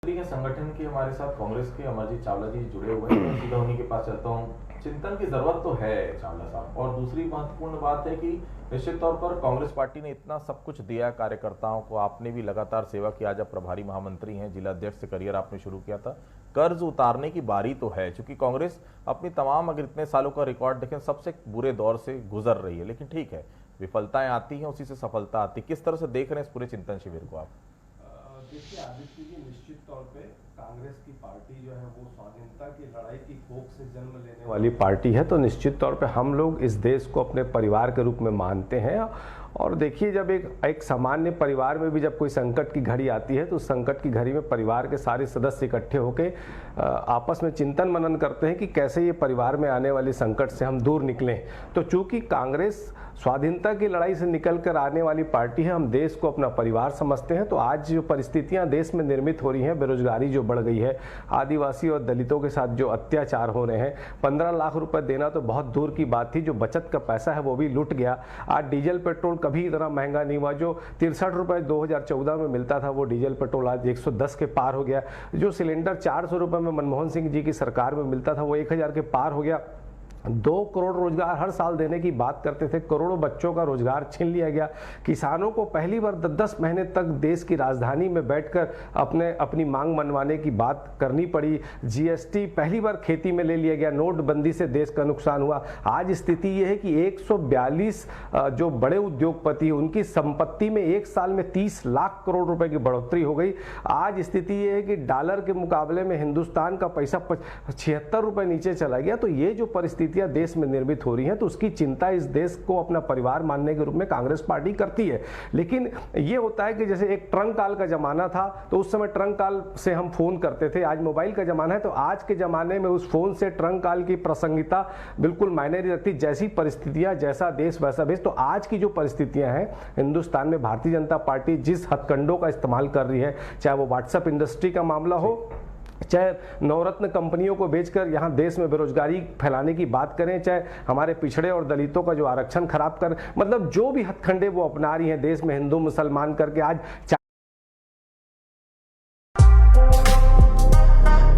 के संगठन के हमारे साथ कांग्रेस के अमरजीत चावला जी जुड़े हुए हैं। मैं सीधा उन्हीं के पास चलता हूँ। चिंतन की जरूरत तो है चावला साहब, और दूसरी महत्वपूर्ण बात है कि निश्चित तौर पर कांग्रेस पार्टी ने इतना सब कुछ दिया कार्यकर्ताओं को, आपने भी लगातार सेवा की, आज आप प्रभारी महामंत्री हैं, जिला अध्यक्ष से करियर आपने शुरू किया था। कर्ज उतारने की बारी तो है, क्योंकि कांग्रेस अपनी तमाम अगर इतने सालों का रिकॉर्ड देखें सबसे बुरे दौर से गुजर रही है, लेकिन ठीक है, विफलताएं आती हैं, उसी से सफलता आती है। किस तरह से देख रहे हैं इस पूरे चिंतन शिविर को आप? देखिए आदित्य जी, निश्चित तौर पे कांग्रेस की पार्टी जो है वो स्वाधीनता की लड़ाई की कोख से जन्म लेने वाली पार्टी है, तो निश्चित तौर पे हम लोग इस देश को अपने परिवार के रूप में मानते हैं। और देखिए, जब एक सामान्य परिवार में भी जब कोई संकट की घड़ी आती है तो उस संकट की घड़ी में परिवार के सारे सदस्य इकट्ठे होकर आपस में चिंतन मनन करते हैं कि कैसे ये परिवार में आने वाले संकट से हम दूर निकलें। तो चूंकि कांग्रेस स्वाधीनता की लड़ाई से निकल कर आने वाली पार्टी है, हम देश को अपना परिवार समझते हैं। तो आज जो परिस्थितियां देश में निर्मित हो रही हैं, बेरोजगारी जो बढ़ गई है, आदिवासी और दलितों के साथ जो अत्याचार हो रहे हैं, 15 लाख रुपए देना तो बहुत दूर की बात थी, जो बचत का पैसा है वो भी लुट गया। आज डीजल पेट्रोल कभी इतना महंगा नहीं हुआ। जो 63 रुपए 2014 में मिलता था वो डीजल पेट्रोल आज 110 के पार हो गया। जो सिलेंडर 400 रुपए में मनमोहन सिंह जी की सरकार में मिलता था वो 1000 के पार हो गया। 2 करोड़ रोजगार हर साल देने की बात करते थे, करोड़ों बच्चों का रोजगार छीन लिया गया। किसानों को पहली बार 10 महीने तक देश की राजधानी में बैठकर अपनी मांग मनवाने की बात करनी पड़ी। जीएसटी पहली बार खेती में ले लिया गया। नोटबंदी से देश का नुकसान हुआ। आज स्थिति यह है कि 142 जो बड़े उद्योगपति, उनकी संपत्ति में एक साल में 30 लाख करोड़ रुपए की बढ़ोतरी हो गई। आज स्थिति यह है कि डॉलर के मुकाबले में हिंदुस्तान का पैसा 76 रुपए नीचे चला गया। तो ये जो परिस्थिति देश में निर्मित हो रही है, तो उसकी चिंता इस देश को अपना परिवार मानने के रूप में कांग्रेस पार्टी करती है। लेकिन ये होता है कि जैसे एक ट्रंक कॉल का जमाना था, तो उस समय ट्रंक कॉल से हम फोन करते थे। आज मोबाइल का जमाना है, तो आज के जमाने में उस फोन से ट्रंक कॉल की प्रासंगिकता बिल्कुल मायने नहीं रखती। जैसी परिस्थितियां, जैसा देश वैसा भेज। तो आज की जो परिस्थितियां हैं हिंदुस्तान में, भारतीय जनता पार्टी जिस हथकंडों का इस्तेमाल कर रही है, चाहे वो व्हाट्सएप इंडस्ट्री का मामला हो, चाहे नवरत्न कंपनियों को बेचकर यहाँ देश में बेरोजगारी फैलाने की बात करें, चाहे हमारे पिछड़े और दलितों का जो आरक्षण खराब कर, मतलब जो भी हथकंडे वो अपना रही हैं देश में हिंदू मुसलमान करके। आज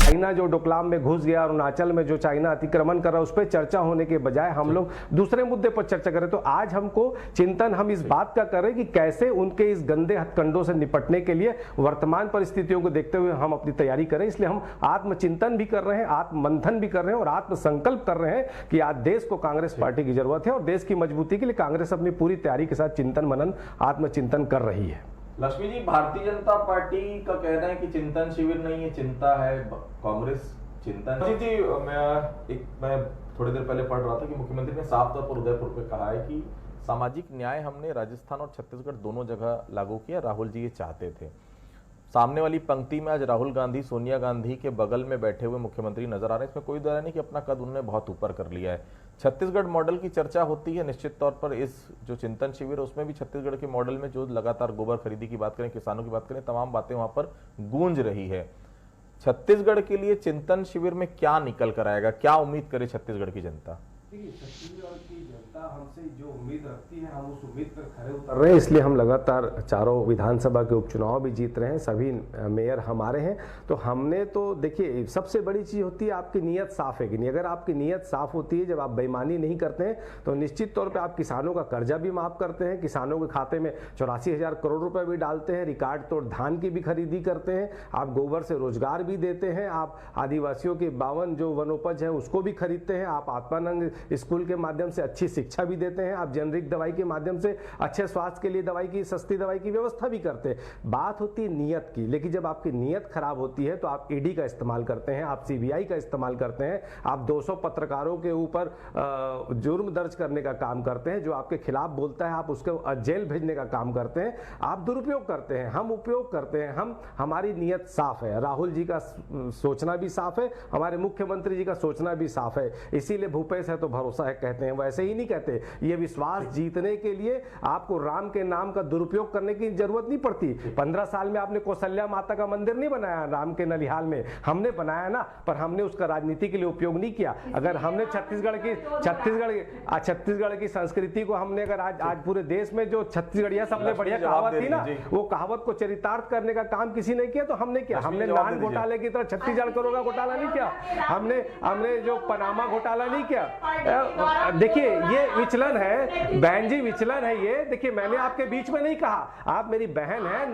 चाइना जो डोकलाम में घुस गया, अरुणाचल में जो चाइना अतिक्रमण कर रहा है, उस पर चर्चा होने के बजाय हम लोग दूसरे मुद्दे पर चर्चा करें। तो आज हमको चिंतन हम इस बात का करें कि कैसे उनके इस गंदे हथकंडों से निपटने के लिए वर्तमान परिस्थितियों को देखते हुए हम अपनी तैयारी करें। इसलिए हम आत्मचिंतन भी कर रहे हैं, आत्ममंथन भी कर रहे हैं और आत्मसंकल्प कर रहे हैं कि आज देश को कांग्रेस पार्टी की जरूरत है और देश की मजबूती के लिए कांग्रेस अपनी पूरी तैयारी के साथ चिंतन मनन आत्मचिंतन कर रही है। लक्ष्मी जी, भारतीय जनता पार्टी का कहना है कि चिंतन शिविर नहीं है, चिंता है कांग्रेस चिंतन। जी, मैं थोड़ी देर पहले पढ़ रहा था कि मुख्यमंत्री ने साफ तौर पर उदयपुर पे कहा है कि सामाजिक न्याय हमने राजस्थान और छत्तीसगढ़ दोनों जगह लागू किया। राहुल जी ये चाहते थे। सामने वाली पंक्ति में आज राहुल गांधी सोनिया गांधी के बगल में बैठे हुए मुख्यमंत्री नजर आ रहे हैं। इसमें कोई दया नहीं कि अपना कद उन्होंने बहुत ऊपर कर लिया है। छत्तीसगढ़ मॉडल की चर्चा होती है निश्चित तौर पर। इस जो चिंतन शिविर है उसमें भी छत्तीसगढ़ के मॉडल में जो लगातार गोबर खरीदी की बात करें, किसानों की बात करें, तमाम बातें वहां पर गूंज रही है। छत्तीसगढ़ के लिए चिंतन शिविर में क्या निकल कर आएगा, क्या उम्मीद करे छत्तीसगढ़ की जनता? देखिए, छत्तीसगढ़ की जनता हमसे जो उम्मीद रखती है, हम उस उम्मीद पर खरे उतर रहे हैं। इसलिए हम लगातार चारों विधानसभा के उपचुनाव भी जीत रहे हैं, सभी मेयर हमारे हैं। तो हमने तो देखिए, सबसे बड़ी चीज होती है आपकी नीयत साफ है कि नहीं। अगर आपकी नीयत साफ होती है, जब आप बेईमानी नहीं करते हैं, तो निश्चित तौर पर आप किसानों का कर्जा भी माफ करते हैं, किसानों के खाते में 84,000 करोड़ रुपए भी डालते हैं, रिकॉर्ड तोड़ धान की भी खरीदी करते हैं, आप गोबर से रोजगार भी देते हैं, आप आदिवासियों के 52 जो वनोपज है उसको भी खरीदते हैं, आप आत्मानंद स्कूल के माध्यम से अच्छी शिक्षा भी देते हैं, आप जेनरिक दवाई के माध्यम से अच्छे स्वास्थ्य के लिए दवाई की, सस्ती दवाई की व्यवस्था भी करते हैं। बात होती है नियत की। लेकिन जब आपकी नियत खराब होती है तो आप ईडी का इस्तेमाल करते हैं, आप सीबीआई का इस्तेमाल करते हैं, आप 200 पत्रकारों के ऊपर जुर्म दर्ज करने का काम करते हैं, जो आपके खिलाफ बोलता है आप उसको जेल भेजने का काम करते हैं। आप दुरुपयोग करते हैं, हम उपयोग करते हैं। हमारी नियत साफ है, राहुल जी का सोचना भी साफ है, हमारे मुख्यमंत्री जी का सोचना भी साफ है। इसीलिए भूपेश है तो तो भरोसा है कहते हैं, वैसे ही नहीं कहते। ये विश्वास जीतने के लिए आपको राम के नाम का दुरुपयोग करने की जरूरत नहीं पड़ती। 15 साल में आपने कौशल्या माता का मंदिर नहीं बनाया राम के नलिहाल में, हमने बनाया ना, पर हमने उसका राजनीति के लिए उपयोग नहीं किया। अगर हमने छत्तीसगढ़ की संस्कृति को हमने अगर आज पूरे देश में जो छत्तीसगढ़िया सबसे बढ़िया कहावत थी ना, वो कहावत को चरितार्थ करने का काम किसी ने किया तो हमने किया। हमने नान घोटाले की तरह छत्तीसगढ़ करोड़ घोटाला नहीं किया, हमने जो पनामा घोटाला नहीं किया। देखिए ये विचलन है बहन जी, विचलन है ये। देखिए मैंने आपके बीच में नहीं कहा, आप मेरी बहन है,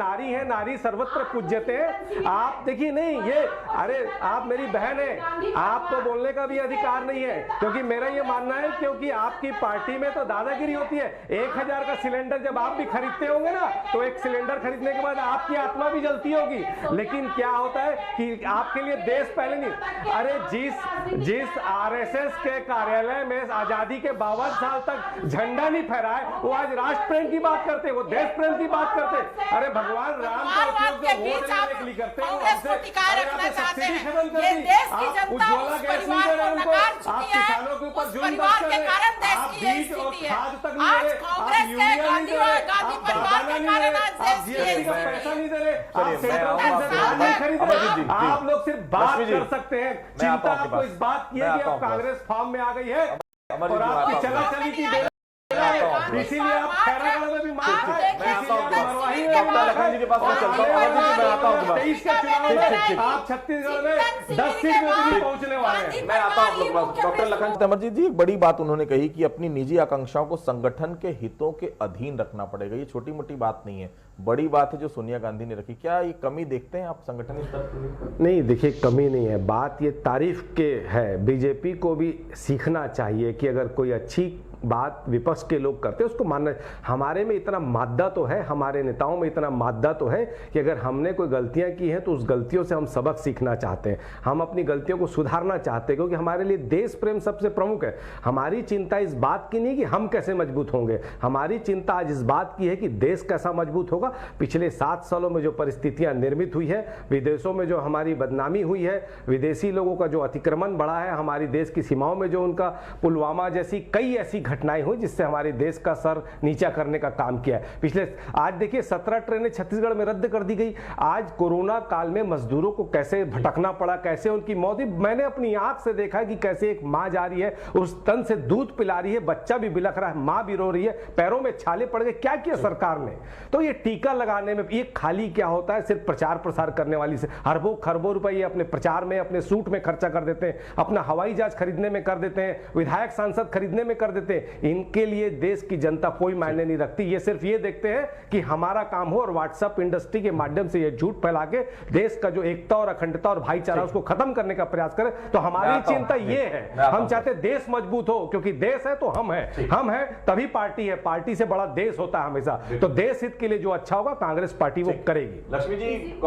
नारी सर्वत्र पूज्यते हैं। आप देखिए नहीं ये, अरे आप मेरी बहन है, आपको बोलने का भी अधिकार नहीं है, क्योंकि मेरा ये मानना है क्योंकि आपकी पार्टी में तो दादागिरी होती है। 1000 का सिलेंडर जब आप भी खरीदते होंगे ना, तो एक सिलेंडर खरीदने के बाद आपकी आत्मा भी जलती होगी, लेकिन क्या होता है कि आपके लिए देश पहले नहीं। अरे जिस आरएसएस के कार्यालय में आजादी के 52 साल तक झंडा नहीं फहराए, वो आज राष्ट्र प्रेम की बात करते, वो देश प्रेम की बात करते। अरे भगवान राम का उपयोग जो वोट लेने के लिए करते हैं, सब्सिडी खत्म कर दी, आप उज्ज्वला गैस नहीं दे रहे उनको, आप किसानों के ऊपर जुल्म कर रहे हैं, आप बीज और खाद तक नहीं दे रहे, आप यूरिया नहीं दे रहे, आप दाना नहीं दे रहे, आप जीएसटी का पैसा नहीं दे रहे, आप सेंट्रल सरकार नहीं खरीद रहे। आप लोग सिर्फ बात कर सकते हैं, चिंता आपको इस बात की है कि अब कांग्रेस फॉर्म में आ गई है और आपकी चला चली की, इसीलिए आप खैरागढ़ में भी मार खाए। लखन जी के पास मैं चलता हूँ, मैं आता हूँ 23 के चुनाव में आप छत्तीसगढ़ में 10 सीट में भी पहुंचने वाले हैं। मैं आता हूँ डॉक्टर लखन तंवर जी एक बड़ी बात उन्होंने कही कि अपनी निजी आकांक्षाओं को संगठन के हितों के अधीन रखना पड़ेगा। ये छोटी मोटी बात नहीं है, बड़ी बात है जो सोनिया गांधी ने रखी। क्या ये कमी देखते हैं आप संगठन स्तर पर? नहीं देखिए कमी नहीं है, बात ये तारीफ के है। बीजेपी को भी सीखना चाहिए कि अगर कोई अच्छी बात विपक्ष के लोग करते हैं उसको मानना। हमारे में इतना मादा तो है, हमारे नेताओं में इतना मादा तो है कि अगर हमने कोई गलतियां की हैं तो उस गलतियों से हम सबक सीखना चाहते हैं, हम अपनी गलतियों को सुधारना चाहते हैं, क्योंकि हमारे लिए देश प्रेम सबसे प्रमुख है। हमारी चिंता इस बात की नहीं कि हम कैसे मजबूत होंगे, हमारी चिंता आज इस बात की है कि देश कैसा मजबूत होगा। पिछले 7 सालों में जो परिस्थितियां निर्मित हुई है, विदेशों में जो हमारी बदनामी हुई है, विदेशी लोगों का जो अतिक्रमण बढ़ा है, हमारी देश की सीमाओं में जो उनका पुलवामा जैसी कई ऐसी घटनाएं हुई जिससे हमारे देश का सर नीचा करने का काम किया है। पिछले आज देखिए 17 ट्रेनें छत्तीसगढ़ में रद्द कर दी गई। आज कोरोना काल में मजदूरों को कैसे भटकना पड़ा, कैसे उनकी मौत हुई। मैंने अपनी आंख से देखा है कि कैसे एक मां जा रही है, उस तन से दूध पिला रही है, बच्चा भी बिलख रहा है, मां भी रो रही है, पैरों में छाले पड़ गए। क्या किया सरकार ने? तो ये टीका लगाने में ये खाली क्या होता है, सिर्फ प्रचार प्रसार करने वाली से अरबों खरबों रुपए ये अपने प्रचार में, अपने सूट में खर्चा कर देते हैं, अपना हवाई जहाज खरीदने में कर देते हैं, विधायक सांसद खरीदने में कर देते हैं। इनके लिए देश की जनता कोई मायने नहीं रखती। ये सिर्फ ये देखते हैं कि हमारा काम हो और व्हाट्सएप इंडस्ट्री के माध्यम से ये झूठ फैला के देश का जो एकता और अखंडता और भाईचारा उसको खत्म करने का प्रयास करें। तो हमारी चिंता ये है, हम चाहते हैं देश मजबूत हो, क्योंकि देश है तो हम है तभी पार्टी है, पार्टी से बड़ा देश होता है हमेशा। तो देश हित के लिए जो अच्छा होगा कांग्रेस पार्टी वो करेगी। लक्ष्मी जी